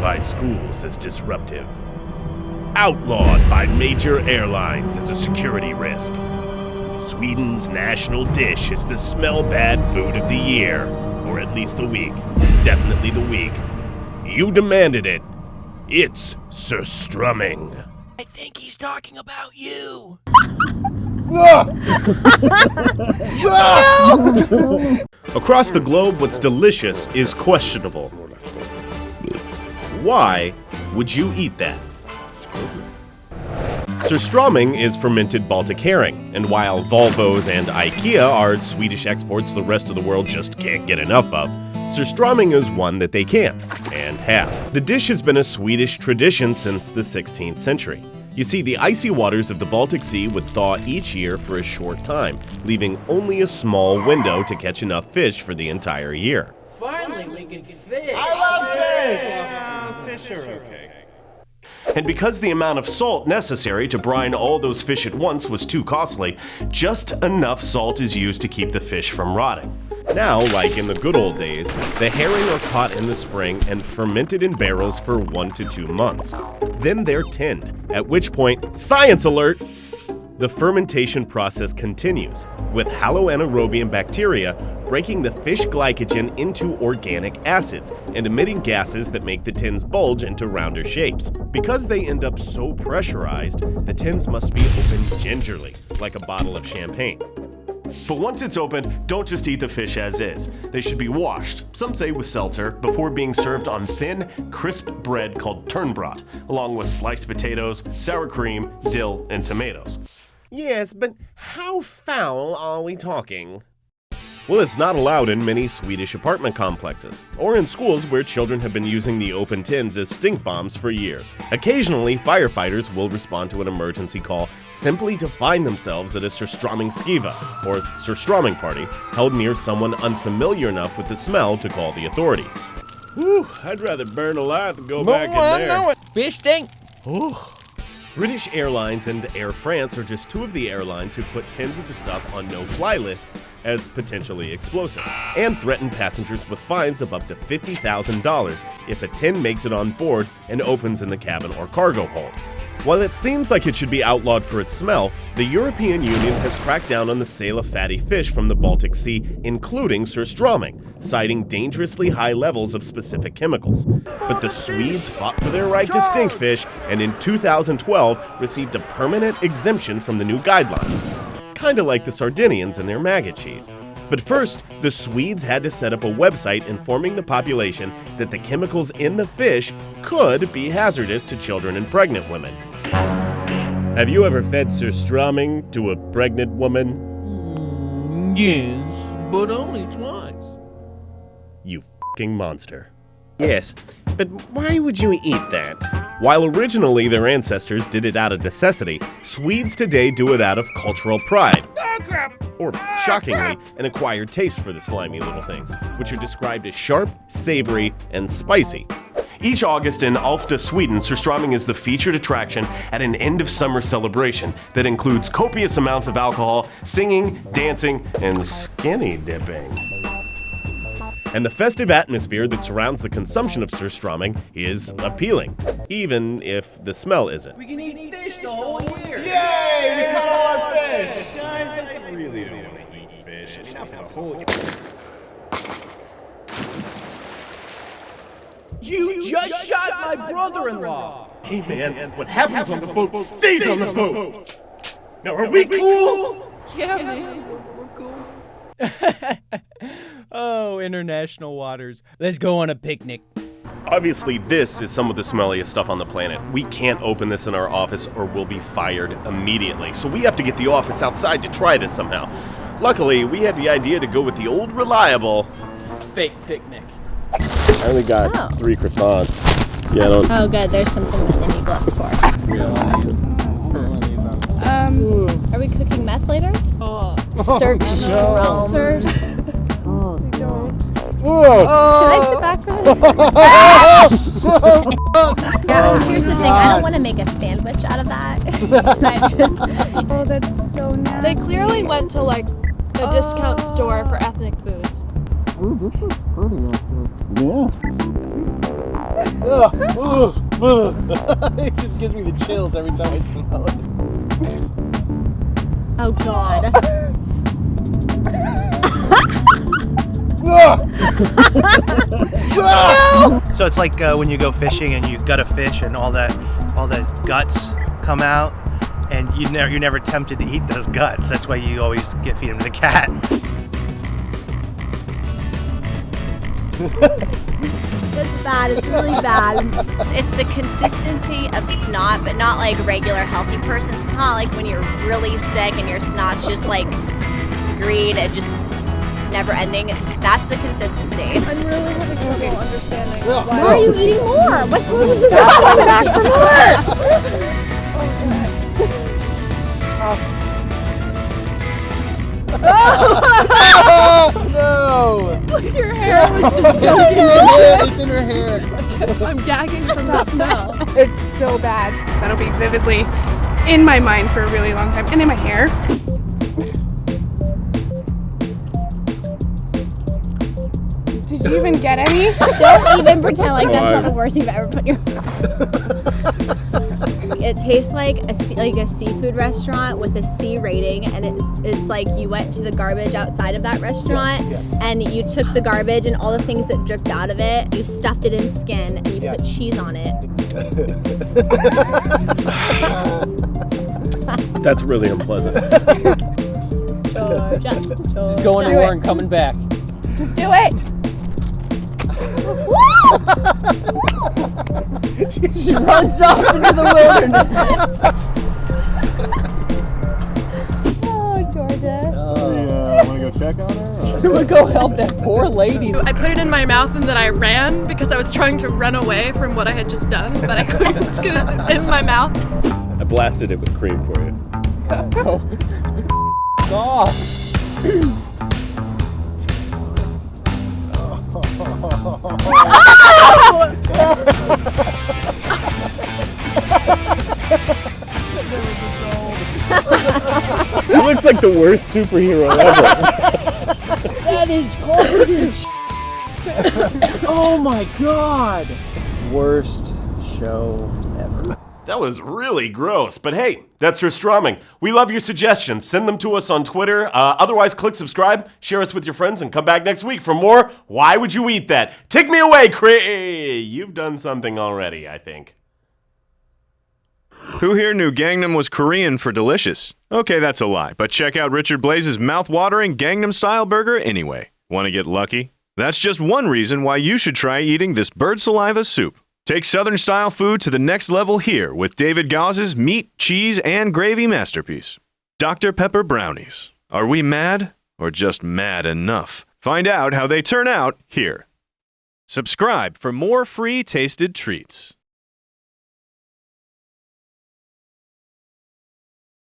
by schools as disruptive. Outlawed by major airlines as a security risk. Sweden's national dish is the smell-bad food of the year, or at least the week. Definitely the week. You demanded it. It's Surströmming. I think he's talking about you. Across the globe, what's delicious is questionable. Why would you eat that? Surströmming is fermented Baltic herring, and while Volvos and IKEA are Swedish exports the rest of the world just can't get enough of, Surströmming is one that they can, and have. The dish has been a Swedish tradition since the 16th century. You see, the icy waters of the Baltic Sea would thaw each year for a short time, leaving only a small window to catch enough fish for the entire year. Finally, we can fish. I love fish! Fish are okay. And because the amount of salt necessary to brine all those fish at once was too costly, just enough salt is used to keep the fish from rotting. Now, like in the good old days, the herring are caught in the spring and fermented in barrels for 1 to 2 months. Then they're tinned, at which point, science alert! The fermentation process continues, with haloanaerobium bacteria breaking the fish glycogen into organic acids and emitting gases that make the tins bulge into rounder shapes. Because they end up so pressurized, the tins must be opened gingerly, like a bottle of champagne. But once it's open, don't just eat the fish as is. They should be washed, some say with seltzer, before being served on thin, crisp bread called turnbrot, along with sliced potatoes, sour cream, dill, and tomatoes. Yes, but how foul are we talking? Well, it's not allowed in many Swedish apartment complexes, or in schools where children have been using the open tins as stink bombs for years. Occasionally, firefighters will respond to an emergency call simply to find themselves at a Surströmming skiva, or Surströmming party, held near someone unfamiliar enough with the smell to call the authorities. Whew, I'd rather burn alive than go back in there. Fish stink. Ooh. British Airlines and Air France are just two of the airlines who put tins of the stuff on no-fly lists as potentially explosive, and threaten passengers with fines of up to $50,000 if a tin makes it on board and opens in the cabin or cargo hold. While it seems like it should be outlawed for its smell, the European Union has cracked down on the sale of fatty fish from the Baltic Sea, including Surströmming, citing dangerously high levels of specific chemicals. But the Swedes fought for their right to stink fish, and in 2012 received a permanent exemption from the new guidelines. Kinda like the Sardinians and their maggot cheese. But first, the Swedes had to set up a website informing the population that the chemicals in the fish could be hazardous to children and pregnant women. Have you ever fed Surströmming to a pregnant woman? Yes, but only twice. You f***ing monster. Yes, but why would you eat that? While originally their ancestors did it out of necessity, Swedes today do it out of cultural pride. Or, shockingly, an acquired taste for the slimy little things, which are described as sharp, savory, and spicy. Each August in Alfta, Sweden, Surströmming is the featured attraction at an end-of-summer celebration that includes copious amounts of alcohol, singing, dancing, and skinny dipping. And the festive atmosphere that surrounds the consumption of Surströmming is appealing, even if the smell isn't. We can eat fish the whole year. Yay! We caught all our fish! Guys, I really don't want to eat fish. I mean, not for the whole... You just shot my brother-in-law. Hey man, what happens on the boat stays on the boat! Now are we cool? Yeah, man, we're cool. Oh, international waters. Let's go on a picnic. Obviously, this is some of the smelliest stuff on the planet. We can't open this in our office or we'll be fired immediately. So we have to get the office outside to try this somehow. Luckily, we had the idea to go with the old reliable Fake picnic. I only got 3 croissants. Yeah, I don't... Oh, good. There's something that they need gloves for. Are we cooking meth later? Search. Should I sit back for this? Yeah, here's the thing. I don't want to make a sandwich out of that. Oh, that's so nice. They clearly went to like a discount store for ethnic foods. Ooh, this is pretty, actually. Yeah. It just gives me the chills every time I smell it. Oh God. So it's like when you go fishing and you gut a fish and all the guts come out, and you're never tempted to eat those guts. That's why you always feed them to the cat. It's bad. It's really bad. It's the consistency of snot, but not like regular healthy person snot. Like when you're really sick and your snot's just like green and just never ending. That's the consistency. I'm really having trouble understanding Why are you eating more? What's stop coming back for Oh, no! It's like your hair was just going It's in her hair. I'm gagging from the smell. It's so bad. That'll be vividly in my mind for a really long time, and in my hair. Did you even get any? Don't even pretend like that's not the worst you've ever put in your mouth. It tastes like a seafood restaurant with a C rating, and it's like you went to the garbage outside of that restaurant, and you took the garbage and all the things that dripped out of it, you stuffed it in skin, and you put cheese on it. That's really unpleasant. She's going to war and coming back. Just do it. She runs off into the wilderness. Oh, Georgia. Want to go check on her? So we'll go help that poor lady. I put it in my mouth and then I ran because I was trying to run away from what I had just done, but I couldn't get it in my mouth. I blasted it with cream for you. Off. He looks like the worst superhero ever. That is cold as Oh my God. Worst show ever. That was really gross, but hey, that's Surströmming. We love your suggestions. Send them to us on Twitter. Otherwise, click subscribe, share us with your friends, and come back next week for more Why Would You Eat That? Take me away, Cray! You've done something already, I think. Who here knew Gangnam was Korean for delicious? Okay, that's a lie, but check out Richard Blaze's mouth-watering Gangnam-style burger anyway. Want to get lucky? That's just one reason why you should try eating this bird saliva soup. Take Southern-style food to the next level here with David Gauze's meat, cheese, and gravy masterpiece. Dr. Pepper brownies. Are we mad or just mad enough? Find out how they turn out here. Subscribe for more free tasted treats.